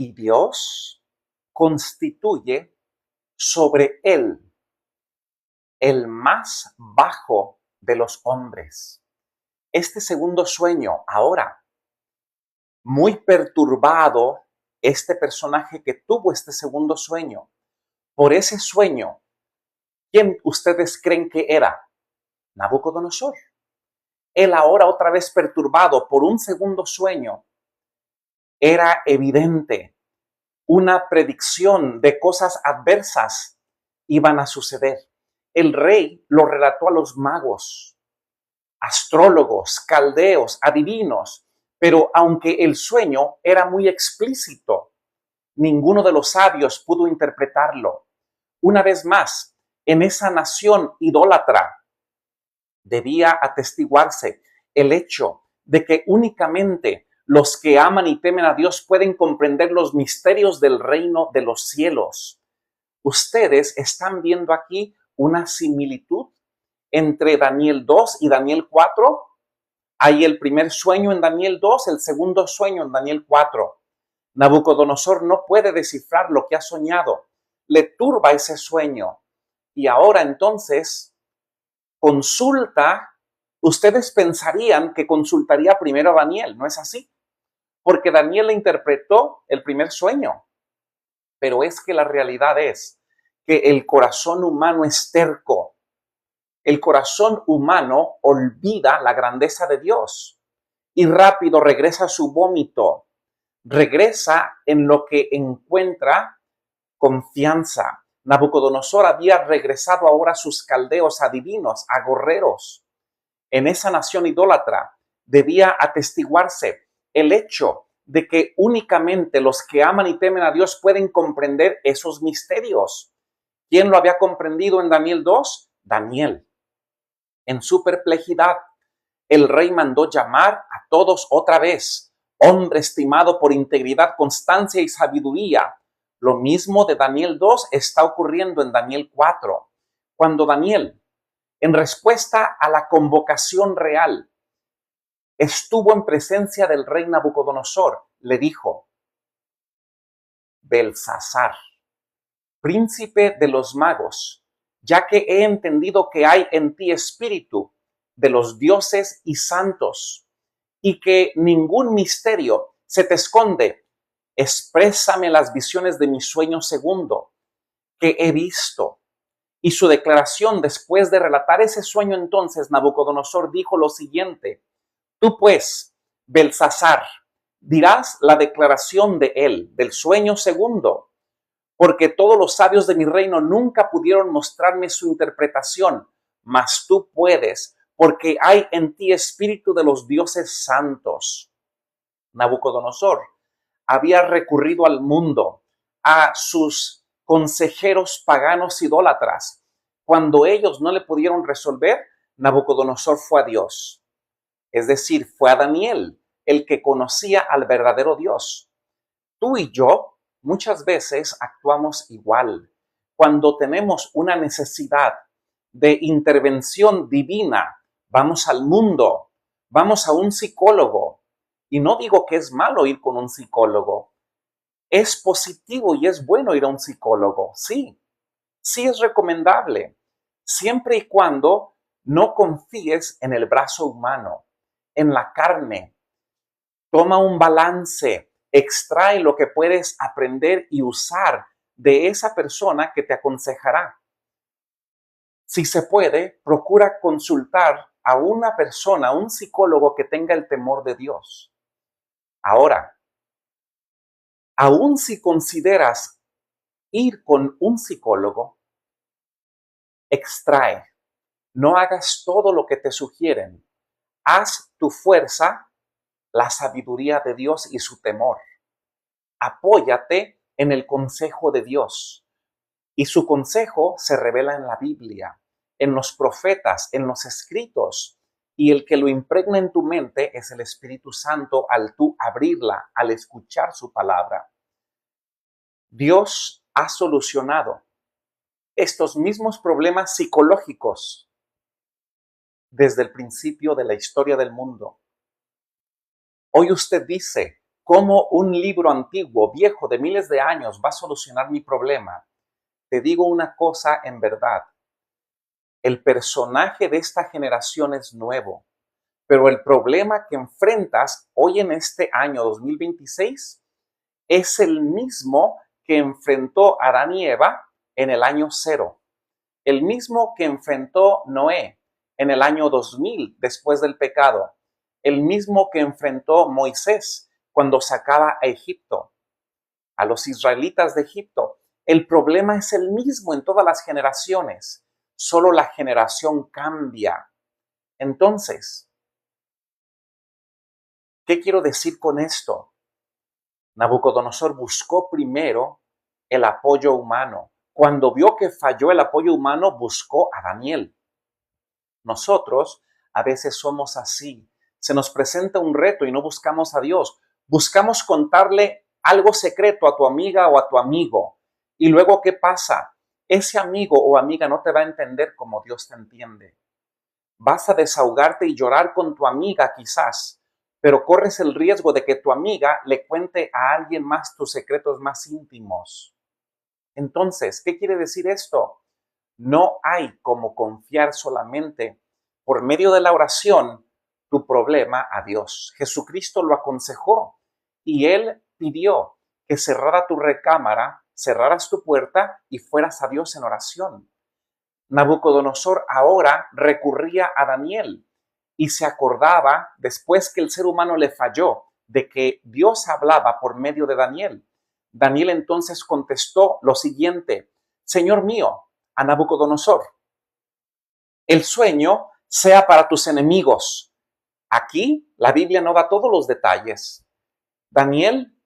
y Dios constituye sobre él el más bajo de los hombres. Este segundo sueño, ahora, muy perturbado, este personaje que tuvo este segundo sueño, por ese sueño, ¿quién ustedes creen que era? Nabucodonosor. Él ahora otra vez perturbado por un segundo sueño, era evidente una predicción de cosas adversas iban a suceder. El rey lo relató a los magos, astrólogos, caldeos, adivinos, pero aunque el sueño era muy explícito, ninguno de los sabios pudo interpretarlo. Una vez más, en esa nación idólatra debía atestiguarse el hecho de que únicamente los que aman y temen a Dios pueden comprender los misterios del reino de los cielos. Ustedes están viendo aquí una similitud entre Daniel 2 y Daniel 4. Hay el primer sueño en Daniel 2, el segundo sueño en Daniel 4. Nabucodonosor no puede descifrar lo que ha soñado. Le turba ese sueño. Y ahora entonces consulta. Ustedes pensarían que consultaría primero a Daniel, ¿no es así? Porque Daniel le interpretó el primer sueño. Pero es que la realidad es que el corazón humano es terco. El corazón humano olvida la grandeza de Dios y rápido regresa a su vómito. Regresa en lo que encuentra confianza. Nabucodonosor había regresado ahora a sus caldeos adivinos, agorreros. En esa nación idólatra debía atestiguarse el hecho de que únicamente los que aman y temen a Dios pueden comprender esos misterios. ¿Quién lo había comprendido en Daniel 2? Daniel. En su perplejidad, el rey mandó llamar a todos otra vez, hombre estimado por integridad, constancia y sabiduría. Lo mismo de Daniel 2 está ocurriendo en Daniel 4. Cuando Daniel, en respuesta a la convocación real, estuvo en presencia del rey Nabucodonosor, le dijo: Belsasar, príncipe de los magos, ya que he entendido que hay en ti espíritu de los dioses y santos, y que ningún misterio se te esconde, exprésame las visiones de mi sueño segundo, que he visto. Y su declaración después de relatar ese sueño, entonces Nabucodonosor dijo lo siguiente: tú pues, Belsasar, dirás la declaración de él, del sueño segundo, porque todos los sabios de mi reino nunca pudieron mostrarme su interpretación, mas tú puedes, porque hay en ti espíritu de los dioses santos. Nabucodonosor había recurrido al mundo, a sus consejeros paganos idólatras. Cuando ellos no le pudieron resolver, Nabucodonosor fue a Dios. Es decir, fue a Daniel, el que conocía al verdadero Dios. Tú y yo muchas veces actuamos igual. Cuando tenemos una necesidad de intervención divina, vamos al mundo, vamos a un psicólogo. Y no digo que es malo ir con un psicólogo. Es positivo y es bueno ir a un psicólogo. Sí es recomendable, siempre y cuando no confíes en el brazo humano, en la carne. Toma un balance, extrae lo que puedes aprender y usar de esa persona que te aconsejará. Si se puede, procura consultar a una persona, a un psicólogo que tenga el temor de Dios. Ahora, aun si consideras ir con un psicólogo, extrae. No hagas todo lo que te sugieren. Haz tu fuerza la sabiduría de Dios y su temor. Apóyate en el consejo de Dios. Y su consejo se revela en la Biblia, en los profetas, en los escritos. Y el que lo impregna en tu mente es el Espíritu Santo al tú abrirla, al escuchar su palabra. Dios ha solucionado estos mismos problemas psicológicos desde el principio de la historia del mundo. Hoy usted dice: cómo un libro antiguo, viejo, de miles de años, va a solucionar mi problema. Te digo una cosa en verdad. El personaje de esta generación es nuevo, pero el problema que enfrentas hoy en este año 2026 es el mismo que enfrentó Adán y Eva en el año 0, el mismo que enfrentó Noé en el año 2000 después del pecado, el mismo que enfrentó Moisés cuando sacaba a Egipto, a los israelitas de Egipto. El problema es el mismo en todas las generaciones, solo la generación cambia. Entonces, ¿qué quiero decir con esto? Nabucodonosor buscó primero el apoyo humano. Cuando vio que falló el apoyo humano, buscó a Daniel. Nosotros a veces somos así. Se nos presenta un reto y no buscamos a Dios. Buscamos contarle algo secreto a tu amiga o a tu amigo. Y luego, ¿qué pasa? Ese amigo o amiga no te va a entender como Dios te entiende. Vas a desahogarte y llorar con tu amiga quizás, pero corres el riesgo de que tu amiga le cuente a alguien más tus secretos más íntimos. Entonces, ¿qué quiere decir esto? No hay como confiar solamente por medio de la oración tu problema a Dios. Jesucristo lo aconsejó y Él pidió que cerrara tu recámara, cerraras tu puerta y fueras a Dios en oración. Nabucodonosor ahora recurría a Daniel y se acordaba, después que el ser humano le falló, de que Dios hablaba por medio de Daniel. Daniel entonces contestó lo siguiente: Señor mío, a Nabucodonosor, el sueño sea para tus enemigos. Aquí la Biblia no da todos los detalles. Daniel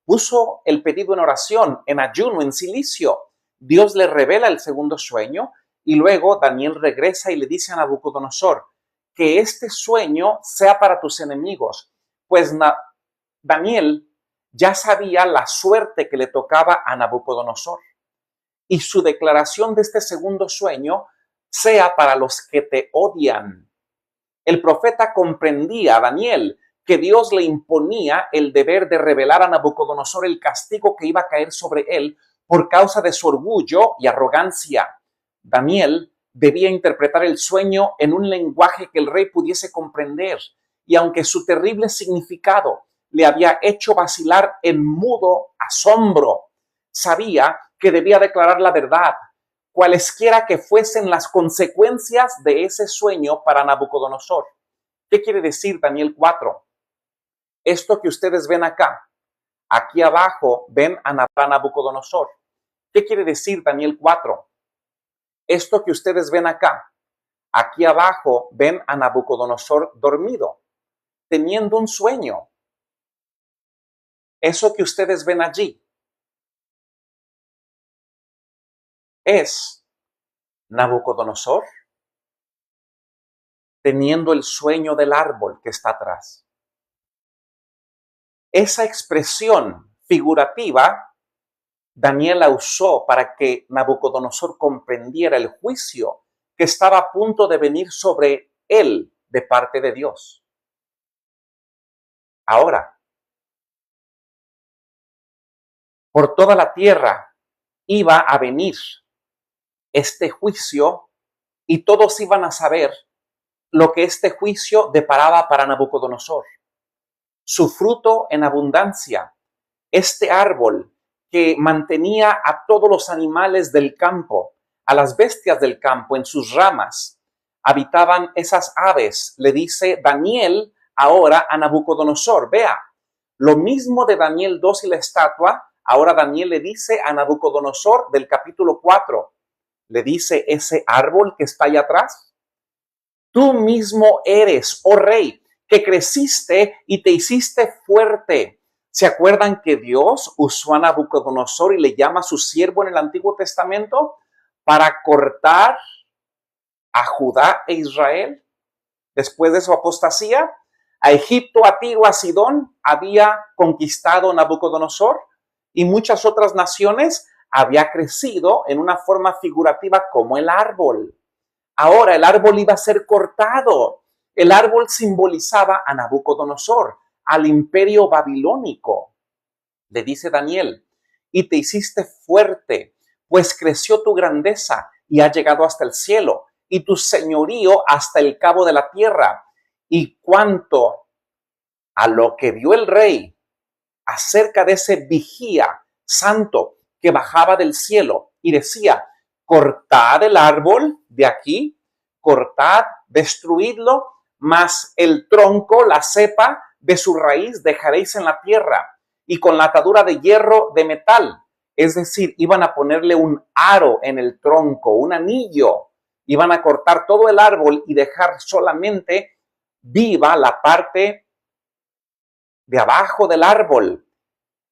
puso el pedido en oración, en ayuno, en silicio. Dios le revela el segundo sueño y luego Daniel regresa y le dice a Nabucodonosor que este sueño sea para tus enemigos. Pues Daniel ya sabía la suerte que le tocaba a Nabucodonosor. Y su declaración de este segundo sueño sea para los que te odian. El profeta comprendía, Daniel, que Dios le imponía el deber de revelar a Nabucodonosor el castigo que iba a caer sobre él por causa de su orgullo y arrogancia. Daniel debía interpretar el sueño en un lenguaje que el rey pudiese comprender, y aunque su terrible significado le había hecho vacilar en mudo asombro, sabía que debía declarar la verdad, cualesquiera que fuesen las consecuencias de ese sueño para Nabucodonosor. ¿Qué quiere decir Daniel 4? Esto que ustedes ven acá, aquí abajo ven a Nabucodonosor. ¿Qué quiere decir Daniel 4? Esto que ustedes ven acá, aquí abajo ven a Nabucodonosor dormido, teniendo un sueño. Eso que ustedes ven allí es Nabucodonosor teniendo el sueño del árbol que está atrás. Esa expresión figurativa Daniel la usó para que Nabucodonosor comprendiera el juicio que estaba a punto de venir sobre él de parte de Dios. Ahora, por toda la tierra iba a venir este juicio y todos iban a saber lo que este juicio deparaba para Nabucodonosor. Su fruto en abundancia, este árbol que mantenía a todos los animales del campo, a las bestias del campo en sus ramas, habitaban esas aves, le dice Daniel ahora a Nabucodonosor. Vea, lo mismo de Daniel 2 y la estatua, ahora Daniel le dice a Nabucodonosor del capítulo 4, le dice ese árbol que está allá atrás. Tú mismo eres, oh rey, que creciste y te hiciste fuerte. ¿Se acuerdan que Dios usó a Nabucodonosor y le llama a su siervo en el Antiguo Testamento para cortar a Judá e Israel después de su apostasía? A Egipto, a Tiro, a Sidón había conquistado Nabucodonosor y muchas otras naciones había crecido en una forma figurativa como el árbol. Ahora el árbol iba a ser cortado. El árbol simbolizaba a Nabucodonosor. al imperio babilónico, le dice Daniel, y te hiciste fuerte, pues creció tu grandeza y ha llegado hasta el cielo, y tu señorío hasta el cabo de la tierra. Y cuanto a lo que vio el rey acerca de ese vigía santo que bajaba del cielo y decía, cortad el árbol de aquí, cortad, destruidlo, mas el tronco, la cepa de su raíz dejaréis en la tierra, y con la atadura de hierro de metal. Es decir, iban a ponerle un aro en el tronco, un anillo, iban a cortar todo el árbol y dejar solamente viva la parte de abajo del árbol.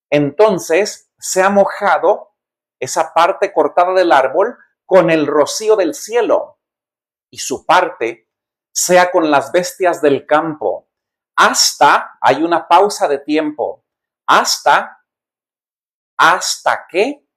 Entonces se ha mojado esa parte cortada del árbol con el rocío del cielo, y su parte sea con las bestias del campo. Hasta, hay una pausa de tiempo, hasta que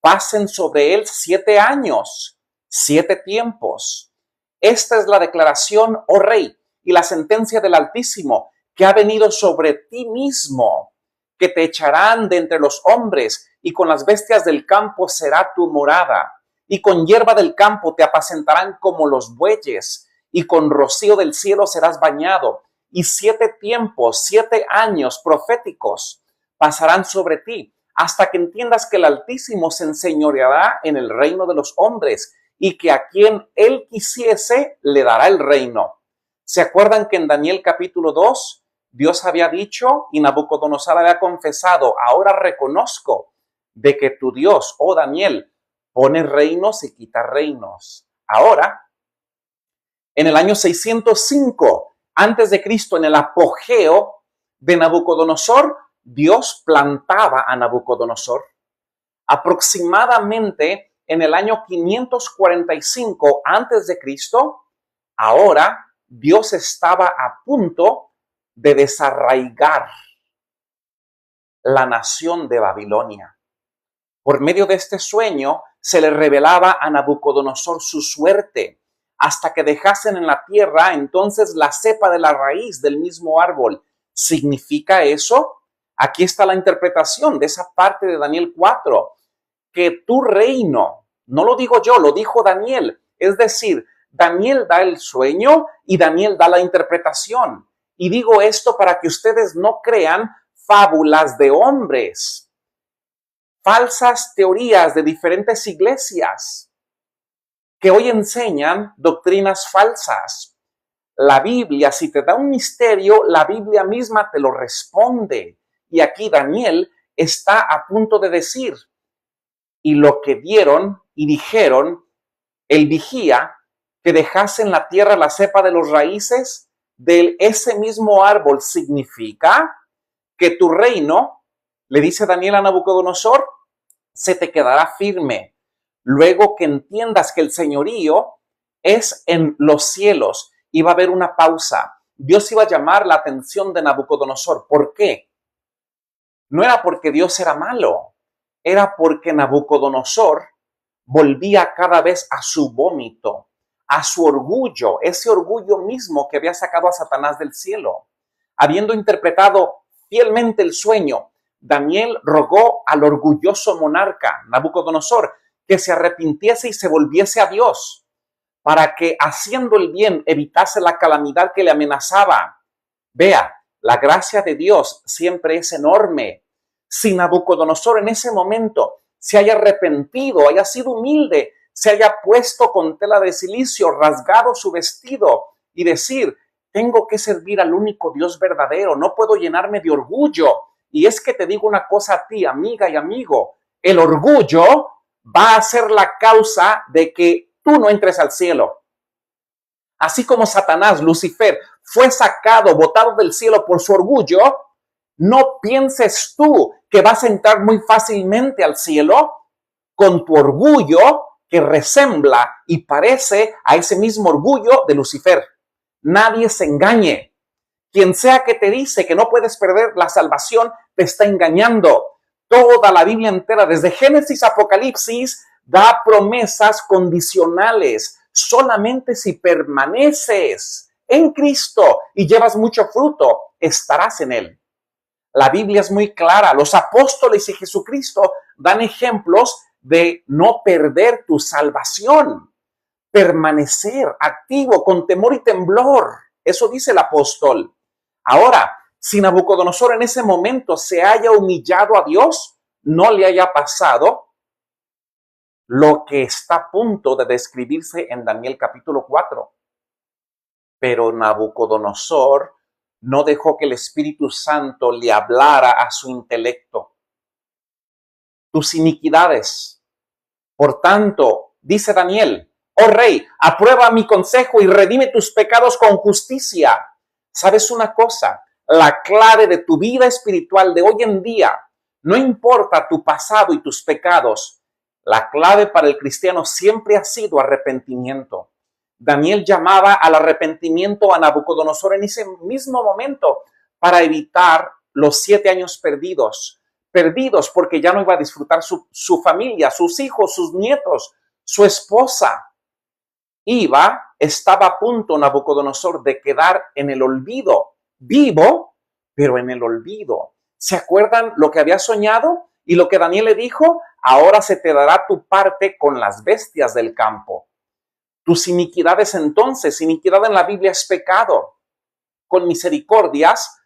pasen sobre él 7 años, 7 tiempos. Esta es la declaración, oh rey, y la sentencia del Altísimo, que ha venido sobre ti mismo, que te echarán de entre los hombres, y con las bestias del campo será tu morada, y con hierba del campo te apacentarán como los bueyes, y con rocío del cielo serás bañado, y 7 tiempos, 7 años proféticos pasarán sobre ti, hasta que entiendas que el Altísimo se enseñoreará en el reino de los hombres, y que a quien él quisiese le dará el reino. ¿Se acuerdan que en Daniel capítulo 2 Dios había dicho y Nabucodonosor había confesado, ahora reconozco de que tu Dios, oh Daniel, pone reinos y quita reinos? Ahora, en el año 605 antes de Cristo, en el apogeo de Nabucodonosor, Dios plantaba a Nabucodonosor. Aproximadamente en el año 545 antes de Cristo, ahora Dios estaba a punto de desarraigar la nación de Babilonia. Por medio de este sueño se le revelaba a Nabucodonosor su suerte, hasta que dejasen en la tierra entonces la cepa de la raíz del mismo árbol. ¿Significa eso? Aquí está la interpretación de esa parte de Daniel 4, que tu reino, no lo digo yo, lo dijo Daniel, es decir, Daniel da el sueño y Daniel da la interpretación. Y digo esto para que ustedes no crean fábulas de hombres, falsas teorías de diferentes iglesias que hoy enseñan doctrinas falsas. La Biblia, si te da un misterio, la Biblia misma te lo responde. Y aquí Daniel está a punto de decir, y lo que dieron y dijeron el vigía, que dejase en la tierra la cepa de los raíces de ese mismo árbol, significa que tu reino, le dice Daniel a Nabucodonosor, se te quedará firme. Luego que entiendas que el señorío es en los cielos, iba a haber una pausa. Dios iba a llamar la atención de Nabucodonosor. ¿Por qué? No era porque Dios era malo, era porque Nabucodonosor volvía cada vez a su vómito, a su orgullo, ese orgullo mismo que había sacado a Satanás del cielo. Habiendo interpretado fielmente el sueño, Daniel rogó al orgulloso monarca, Nabucodonosor, que se arrepintiese y se volviese a Dios, para que haciendo el bien evitase la calamidad que le amenazaba. Vea, la gracia de Dios siempre es enorme. Si Nabucodonosor en ese momento se haya arrepentido, haya sido humilde, se haya puesto con tela de silicio, rasgado su vestido y decir, tengo que servir al único Dios verdadero, no puedo llenarme de orgullo. Y es que te digo una cosa a ti, amiga y amigo, el orgullo va a ser la causa de que tú no entres al cielo. Así como Satanás, Lucifer, fue sacado, botado del cielo por su orgullo, no pienses tú que vas a entrar muy fácilmente al cielo con tu orgullo que resembla y parece a ese mismo orgullo de Lucifer. Nadie se engañe. Quien sea que te dice que no puedes perder la salvación, te está engañando. Toda la Biblia entera, desde Génesis a Apocalipsis, da promesas condicionales. Solamente si permaneces en Cristo y llevas mucho fruto, estarás en Él. La Biblia es muy clara. Los apóstoles y Jesucristo dan ejemplos de no perder tu salvación, permanecer activo con temor y temblor. Eso dice el apóstol. Ahora, si Nabucodonosor en ese momento se haya humillado a Dios, no le haya pasado lo que está a punto de describirse en Daniel capítulo 4. Pero Nabucodonosor no dejó que el Espíritu Santo le hablara a su intelecto. Tus iniquidades. Por tanto, dice Daniel, oh rey, aprueba mi consejo y redime tus pecados con justicia. ¿Sabes una cosa? La clave de tu vida espiritual de hoy en día, no importa tu pasado y tus pecados, la clave para el cristiano siempre ha sido arrepentimiento. Daniel llamaba al arrepentimiento a Nabucodonosor en ese mismo momento para evitar los 7 años perdidos porque ya no iba a disfrutar su familia, sus hijos, sus nietos, su esposa. Estaba a punto Nabucodonosor de quedar en el olvido, vivo, pero en el olvido. ¿Se acuerdan lo que había soñado? Y lo que Daniel le dijo, ahora se te dará tu parte con las bestias del campo. Tus iniquidades entonces, iniquidad en la Biblia es pecado, con misericordias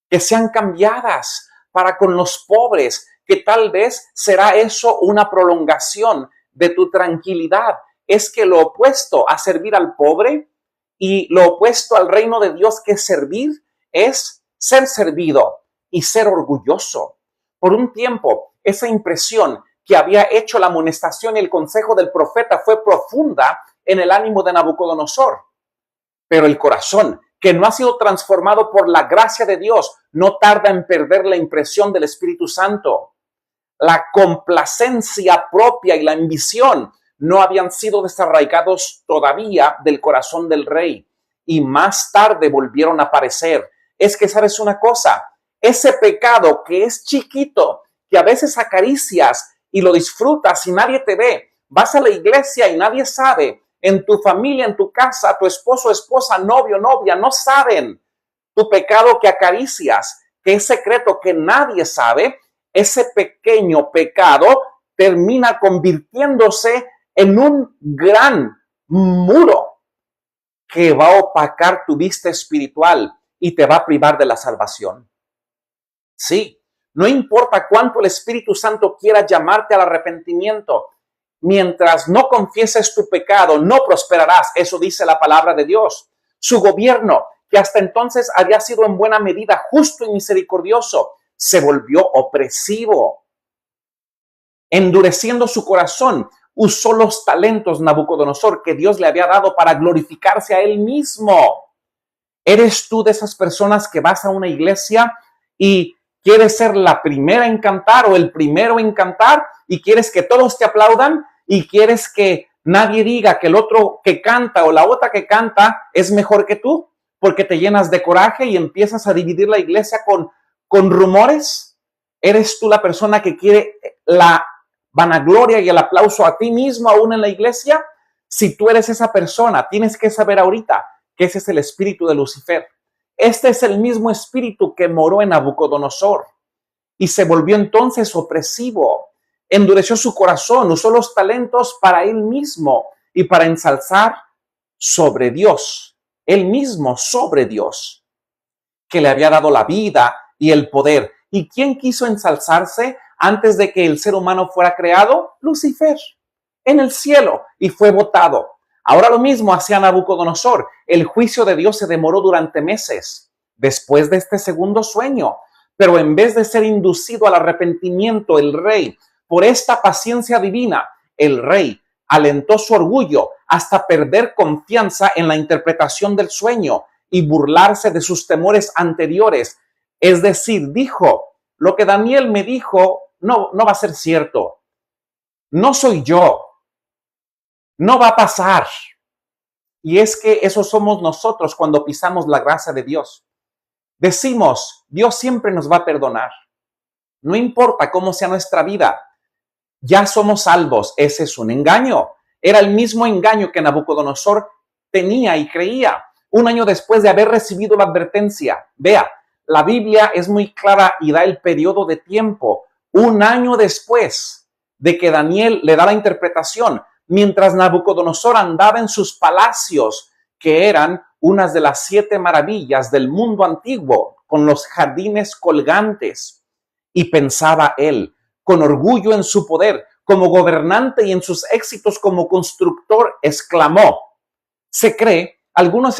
que sean cambiadas para con los pobres, que tal vez será eso una prolongación de tu tranquilidad. Es que lo opuesto a servir al pobre y lo opuesto al reino de Dios que es servir es ser servido y ser orgulloso. Por un tiempo, esa impresión que había hecho la amonestación y el consejo del profeta fue profunda en el ánimo de Nabucodonosor. Pero el corazón, que no ha sido transformado por la gracia de Dios, no tarda en perder la impresión del Espíritu Santo. La complacencia propia y la ambición no habían sido desarraigados todavía del corazón del rey y más tarde volvieron a aparecer. Es que, ¿sabes una cosa? Ese pecado que es chiquito, que a veces acaricias y lo disfrutas y nadie te ve, vas a la iglesia y nadie sabe, en tu familia, en tu casa, tu esposo, esposa, novio, novia, no saben tu pecado que acaricias, que es secreto, que nadie sabe. Ese pequeño pecado termina convirtiéndose en un gran muro que va a opacar tu vista espiritual y te va a privar de la salvación. Sí, no importa cuánto el Espíritu Santo quiera llamarte al arrepentimiento, mientras no confieses tu pecado, no prosperarás. Eso dice la palabra de Dios. Su gobierno, que hasta entonces había sido en buena medida justo y misericordioso, se volvió opresivo. Endureciendo su corazón, usó los talentos Nabucodonosor que Dios le había dado para glorificarse a él mismo. ¿Eres tú de esas personas que vas a una iglesia y quieres ser la primera en cantar o el primero en cantar y quieres que todos te aplaudan y quieres que nadie diga que el otro que canta o la otra que canta es mejor que tú porque te llenas de coraje y empiezas a dividir la iglesia con rumores? ¿Eres tú la persona que quiere la vanagloria y el aplauso a ti mismo aún en la iglesia? Si tú eres esa persona, tienes que saber ahorita que ese es el espíritu de Lucifer. Este es el mismo espíritu que moró en Nabucodonosor y se volvió entonces opresivo. Endureció su corazón, usó los talentos para él mismo y para ensalzar sobre Dios, él mismo sobre Dios, que le había dado la vida y el poder. ¿Y quién quiso ensalzarse antes de que el ser humano fuera creado? Lucifer, en el cielo, y fue botado. Ahora lo mismo hacía Nabucodonosor. El juicio de Dios se demoró durante meses después de este segundo sueño. Pero en vez de ser inducido al arrepentimiento, el rey, por esta paciencia divina, el rey alentó su orgullo hasta perder confianza en la interpretación del sueño y burlarse de sus temores anteriores. Es decir, dijo, lo que Daniel me dijo no va a ser cierto. No soy yo. No va a pasar. Y es que eso somos nosotros cuando pisamos la gracia de Dios. Decimos, Dios siempre nos va a perdonar. No importa cómo sea nuestra vida. Ya somos salvos. Ese es un engaño. Era el mismo engaño que Nabucodonosor tenía y creía. Un año después de haber recibido la advertencia. Vea, la Biblia es muy clara y da el periodo de tiempo. Un año después de que Daniel le da la interpretación, mientras Nabucodonosor andaba en sus palacios, que eran unas de las 7 maravillas del mundo antiguo, con los jardines colgantes, y pensaba él, con orgullo en su poder, como gobernante y en sus éxitos como constructor, exclamó. Se cree, algunos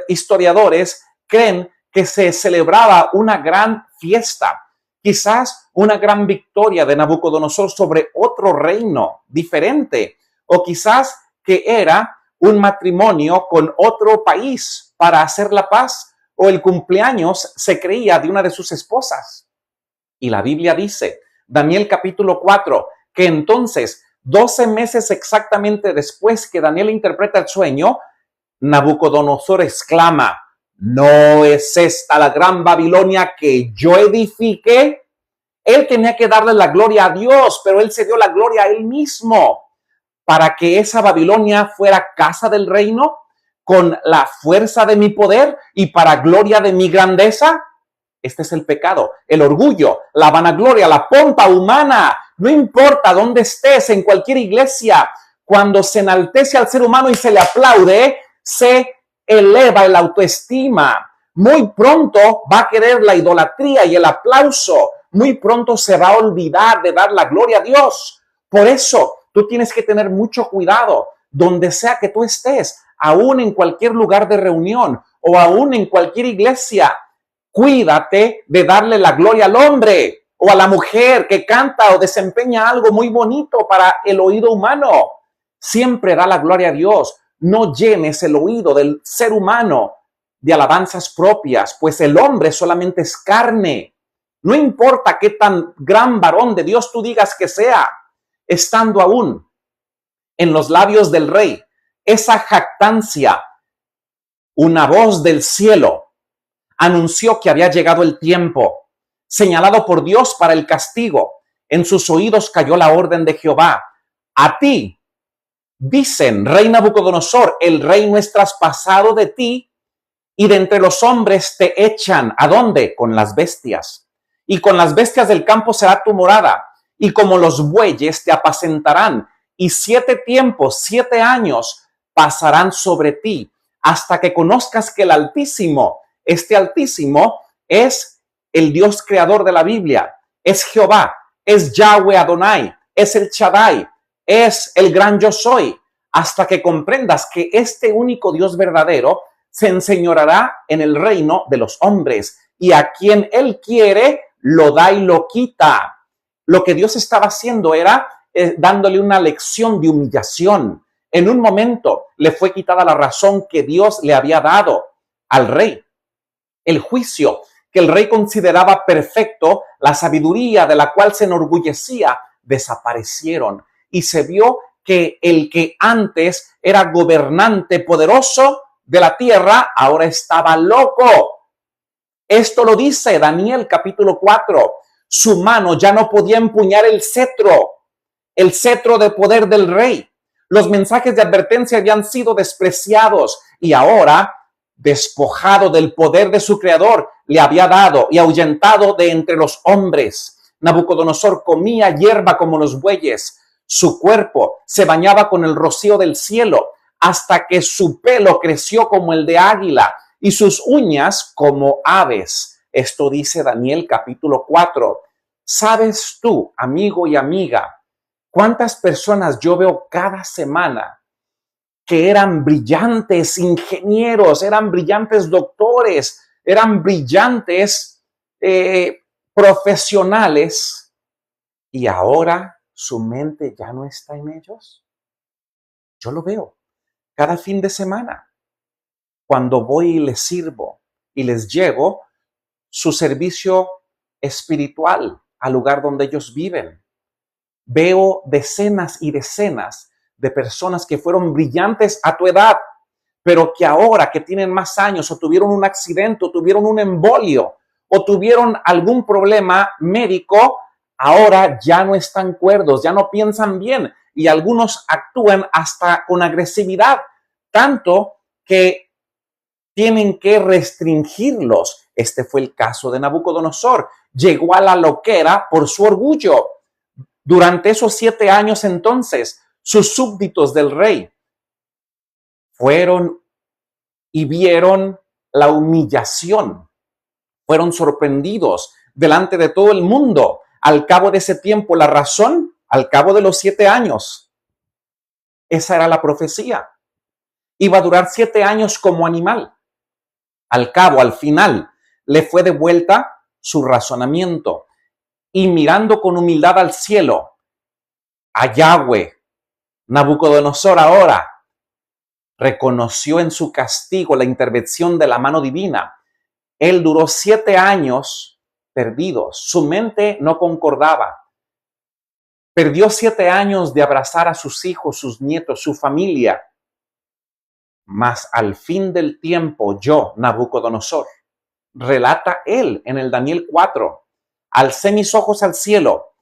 historiadores creen que se celebraba una gran fiesta, quizás una gran victoria de Nabucodonosor sobre otro reino diferente, o quizás que era un matrimonio con otro país para hacer la paz, o el cumpleaños se creía de una de sus esposas. Y la Biblia dice, Daniel capítulo 4, que entonces 12 meses exactamente después que Daniel interpreta el sueño, Nabucodonosor exclama, ¿no es esta la gran Babilonia que yo edifiqué? Él tenía que darle la gloria a Dios, pero él se dio la gloria a él mismo para que esa Babilonia fuera casa del reino con la fuerza de mi poder y para gloria de mi grandeza. Este es el pecado, el orgullo, la vanagloria, la pompa humana. No importa dónde estés, en cualquier iglesia, cuando se enaltece al ser humano y se le aplaude, se eleva el autoestima. Muy pronto va a querer la idolatría y el aplauso. Muy pronto se va a olvidar de dar la gloria a Dios. Por eso, tú tienes que tener mucho cuidado donde sea que tú estés, aún en cualquier lugar de reunión o aún en cualquier iglesia. Cuídate de darle la gloria al hombre o a la mujer que canta o desempeña algo muy bonito para el oído humano. Siempre da la gloria a Dios. No llenes el oído del ser humano de alabanzas propias, pues el hombre solamente es carne. No importa qué tan gran varón de Dios tú digas que sea, estando aún en los labios del rey, esa jactancia, una voz del cielo anunció que había llegado el tiempo, señalado por Dios para el castigo. En sus oídos cayó la orden de Jehová. A ti, dicen, rey Nabucodonosor, el reino es traspasado de ti y de entre los hombres te echan. ¿A dónde? Con las bestias. Y con las bestias del campo será tu morada. Y como los bueyes te apacentarán. Y 7 tiempos, 7 años pasarán sobre ti hasta que conozcas que el Altísimo, este Altísimo es el Dios creador de la Biblia, es Jehová, es Yahweh Adonai, es el Shaddai, es el gran yo soy, hasta que comprendas que este único Dios verdadero se enseñoreará en el reino de los hombres y a quien él quiere lo da y lo quita. Lo que Dios estaba haciendo era dándole una lección de humillación. En un momento le fue quitada la razón que Dios le había dado al rey. El juicio que el rey consideraba perfecto, la sabiduría de la cual se enorgullecía, desaparecieron. Y se vio que el que antes era gobernante poderoso de la tierra, ahora estaba loco. Esto lo dice Daniel capítulo 4. Su mano ya no podía empuñar el cetro de poder del rey. Los mensajes de advertencia habían sido despreciados y ahora, despojado del poder de su creador, le había dado y ahuyentado de entre los hombres. Nabucodonosor comía hierba como los bueyes. Su cuerpo se bañaba con el rocío del cielo hasta que su pelo creció como el de águila y sus uñas como aves. Esto dice Daniel capítulo 4. ¿Sabes tú, amigo y amiga, cuántas personas yo veo cada semana que eran brillantes ingenieros, eran brillantes doctores, eran brillantes profesionales y ahora su mente ya no está en ellos? Yo lo veo cada fin de semana cuando voy y les sirvo y les llevo su servicio espiritual al lugar donde ellos viven. Veo decenas y decenas de personas que fueron brillantes a tu edad, pero que ahora que tienen más años o tuvieron un accidente o tuvieron un embolio o tuvieron algún problema médico, ahora ya no están cuerdos, ya no piensan bien y algunos actúan hasta con agresividad, tanto que tienen que restringirlos Este fue el caso de Nabucodonosor. Llegó a la loquera por su orgullo. Durante esos 7 años entonces, sus súbditos del rey fueron y vieron la humillación. Fueron sorprendidos delante de todo el mundo. Al cabo de ese tiempo, la razón, al cabo de los 7 años, esa era la profecía. Iba a durar 7 años como animal. Al cabo, al final, le fue devuelta su razonamiento. Y mirando con humildad al cielo, a Yahweh, Nabucodonosor ahora reconoció en su castigo la intervención de la mano divina. Él duró 7 años perdidos. Su mente no concordaba. Perdió 7 años de abrazar a sus hijos, sus nietos, su familia. Mas al fin del tiempo, yo, Nabucodonosor, relata él en el Daniel 4, alcé mis ojos al cielo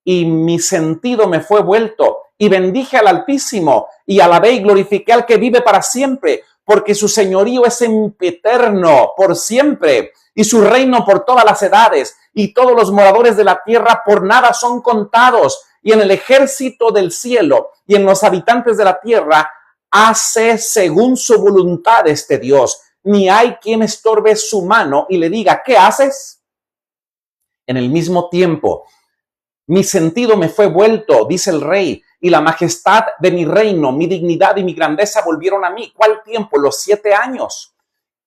y mi sentido me fue vuelto y bendije al Altísimo y alabé y glorifiqué al que vive para siempre, porque su señorío es eterno por siempre y su reino por todas las edades, y todos los moradores de la tierra por nada son contados, y en el ejército del cielo y en los habitantes de la tierra hace según su voluntad este Dios. Ni hay quien estorbe su mano y le diga, ¿qué haces? En el mismo tiempo, mi sentido me fue vuelto, dice el rey, y la majestad de mi reino, mi dignidad y mi grandeza volvieron a mí. ¿Cuál tiempo? Los 7 años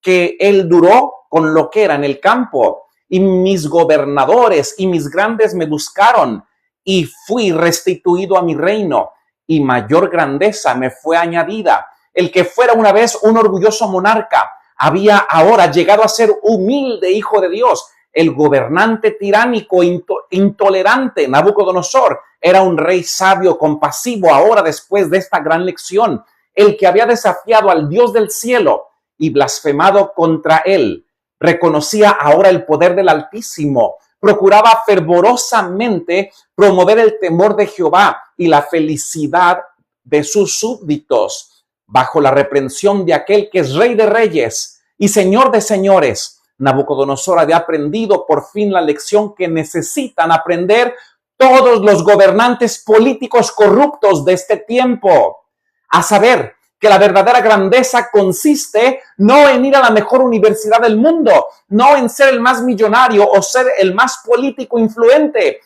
que él duró con lo que era en el campo. Y mis gobernadores y mis grandes me buscaron y fui restituido a mi reino y mayor grandeza me fue añadida. El que fuera una vez un orgulloso monarca había ahora llegado a ser humilde hijo de Dios. El gobernante tiránico, intolerante, Nabucodonosor, era un rey sabio, compasivo, ahora después de esta gran lección. El que había desafiado al Dios del cielo y blasfemado contra él, reconocía ahora el poder del Altísimo, procuraba fervorosamente promover el temor de Jehová y la felicidad de sus súbditos, bajo la reprensión de aquel que es Rey de Reyes y Señor de Señores. Nabucodonosor había aprendido por fin la lección que necesitan aprender todos los gobernantes políticos corruptos de este tiempo, a saber, que la verdadera grandeza consiste no en ir a la mejor universidad del mundo, no en ser el más millonario o ser el más político influente.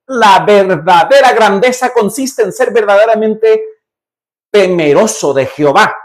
La verdadera grandeza consiste en ser verdaderamente temeroso de Jehová,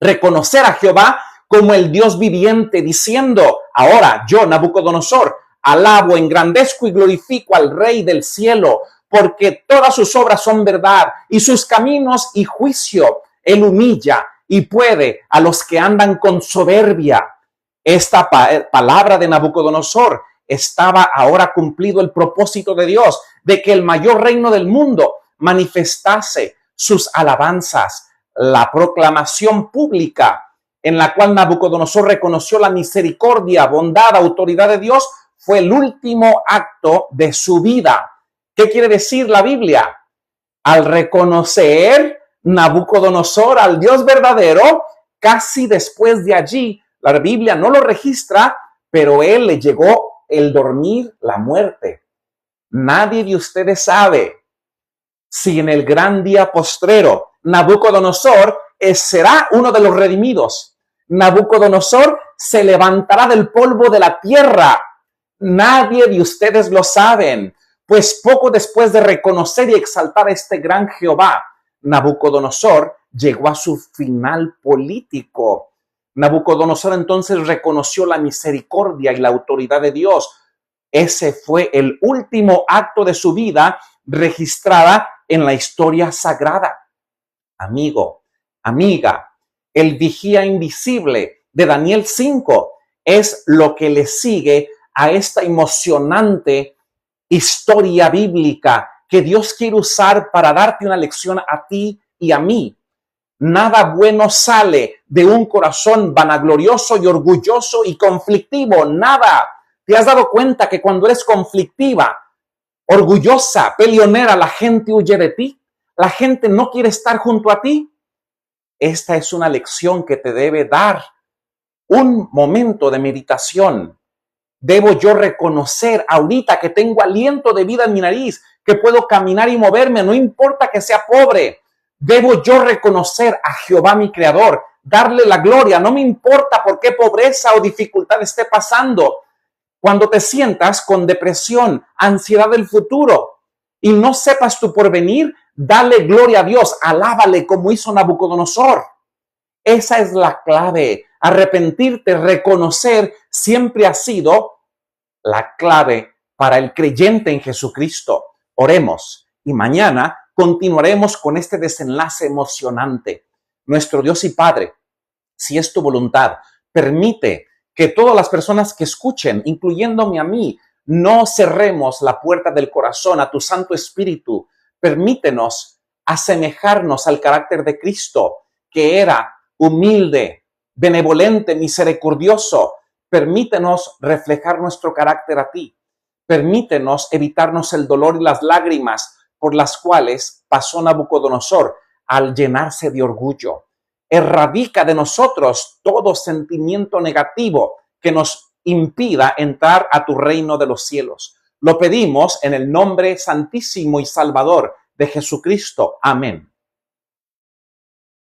reconocer a Jehová como el Dios viviente, diciendo, ahora yo, Nabucodonosor, alabo, engrandezco y glorifico al Rey del cielo, porque todas sus obras son verdad y sus caminos y juicio. Él humilla y puede a los que andan con soberbia. Esta palabra de Nabucodonosor estaba ahora cumplido el propósito de Dios, de que el mayor reino del mundo manifestase sus alabanzas. La proclamación pública en la cual Nabucodonosor reconoció la misericordia, bondad, autoridad de Dios, fue el último acto de su vida. ¿Qué quiere decir la Biblia? Al reconocer Nabucodonosor al Dios verdadero, casi después de allí, la Biblia no lo registra, pero él le llegó el dormir, la muerte. Nadie de ustedes sabe si en el gran día postrero Nabucodonosor será uno de los redimidos. Nabucodonosor se levantará del polvo de la tierra. Nadie de ustedes lo saben, pues poco después de reconocer y exaltar a este gran Jehová, Nabucodonosor llegó a su final político. Nabucodonosor entonces reconoció la misericordia y la autoridad de Dios. Ese fue el último acto de su vida registrada en la historia sagrada. Amigo, amiga, el vigía invisible de Daniel 5 es lo que le sigue a esta emocionante historia bíblica que Dios quiere usar para darte una lección a ti y a mí. Nada bueno sale de un corazón vanaglorioso y orgulloso y conflictivo. Nada. ¿Te has dado cuenta que cuando eres conflictiva, orgullosa, peleonera, la gente huye de ti? La gente no quiere estar junto a ti. Esta es una lección que te debe dar un momento de meditación. Debo yo reconocer ahorita que tengo aliento de vida en mi nariz, que puedo caminar y moverme, no importa que sea pobre. Debo yo reconocer a Jehová mi Creador, darle la gloria, no me importa por qué pobreza o dificultad esté pasando. Cuando te sientas con depresión, ansiedad del futuro y no sepas tu porvenir, dale gloria a Dios, alábale como hizo Nabucodonosor. Esa es la clave. Arrepentirte, reconocer, siempre ha sido la clave para el creyente en Jesucristo. Oremos y mañana continuaremos con este desenlace emocionante. Nuestro Dios y Padre, si es tu voluntad, permite que todas las personas que escuchen, incluyéndome a mí, no cerremos la puerta del corazón a tu Santo Espíritu. Permítenos asemejarnos al carácter de Cristo, que era humilde, benevolente, misericordioso. Permítenos reflejar nuestro carácter a ti. Permítenos evitarnos el dolor y las lágrimas por las cuales pasó Nabucodonosor al llenarse de orgullo. Erradica de nosotros todo sentimiento negativo que nos impida entrar a tu reino de los cielos. Lo pedimos en el nombre santísimo y salvador de Jesucristo. Amén.